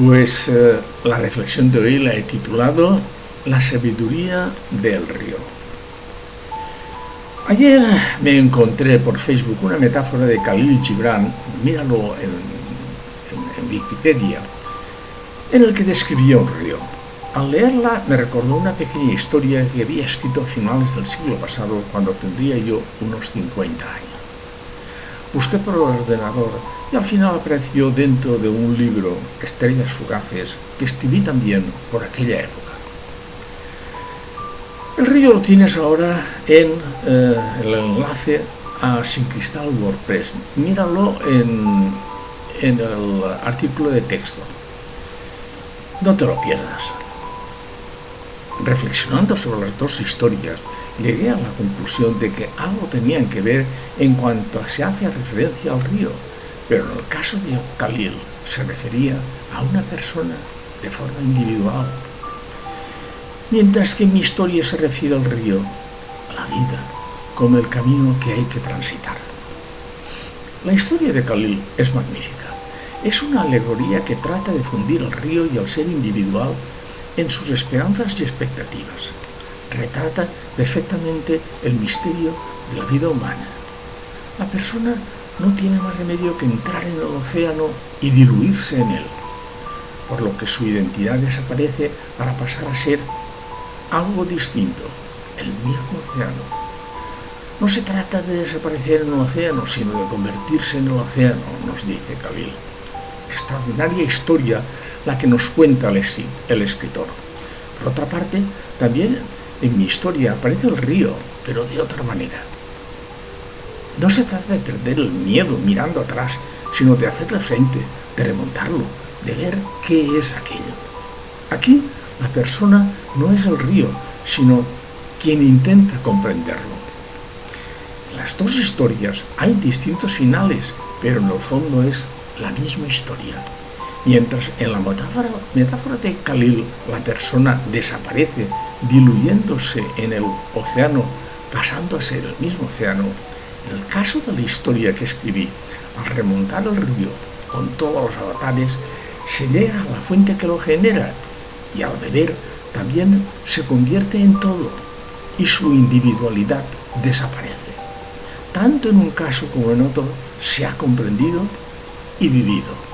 Pues la reflexión de hoy la he titulado La sabiduría del río. Ayer me encontré por Facebook una metáfora de Khalil Gibran, míralo en Wikipedia, en el que describía un río. Al leerla me recordó una pequeña historia que había escrito a finales del siglo pasado, cuando tendría yo unos 50 años. Busqué por el ordenador y al final apareció dentro de un libro, Estrellas Fugaces, que escribí también por aquella época. El río lo tienes ahora en el enlace a Sin Cristal WordPress. Míralo en el artículo de texto. No te lo pierdas. Reflexionando sobre las dos historias, llegué a la conclusión de que algo tenían que ver en cuanto se hace referencia al río, pero en el caso de Khalil se refería a una persona de forma individual, mientras que en mi historia se refiere al río, a la vida, como el camino que hay que transitar. La historia de Khalil es magnífica. Es una alegoría que trata de fundir el río y el ser individual en sus esperanzas y expectativas. Retrata perfectamente el misterio de la vida humana. La persona no tiene más remedio que entrar en el océano y diluirse en él, por lo que su identidad desaparece para pasar a ser algo distinto, el mismo océano. No se trata de desaparecer en el océano, sino de convertirse en el océano, nos dice Khalil. Extraordinaria historia la que nos cuenta el escritor. Por otra parte, también en mi historia aparece el río, pero de otra manera. No se trata de perder el miedo mirando atrás, sino de hacerle frente, de remontarlo, de ver qué es aquello. Aquí la persona no es el río, sino quien intenta comprenderlo. En las dos historias hay distintos finales, pero en el fondo es la misma historia. Mientras en la metáfora de Khalil la persona desaparece, diluyéndose en el océano, pasando a ser el mismo océano, en el caso de la historia que escribí, al remontar el río con todos los avatares, se llega a la fuente que lo genera y al beber también se convierte en todo y su individualidad desaparece. Tanto en un caso como en otro se ha comprendido y vivido.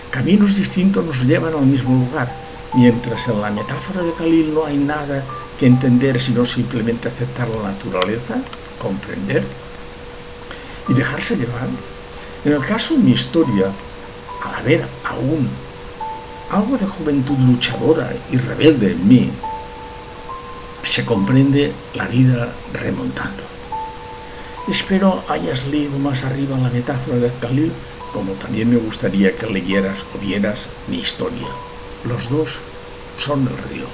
Caminos distintos nos llevan al mismo lugar, mientras en la metáfora de Khalil no hay nada que entender sino simplemente aceptar la naturaleza, comprender y dejarse llevar. En el caso de mi historia, al haber aún algo de juventud luchadora y rebelde en mí, se comprende la vida remontando. Espero hayas leído más arriba la metáfora de Khalil, como también me gustaría que leyeras o vieras mi historia. Los dos son el río.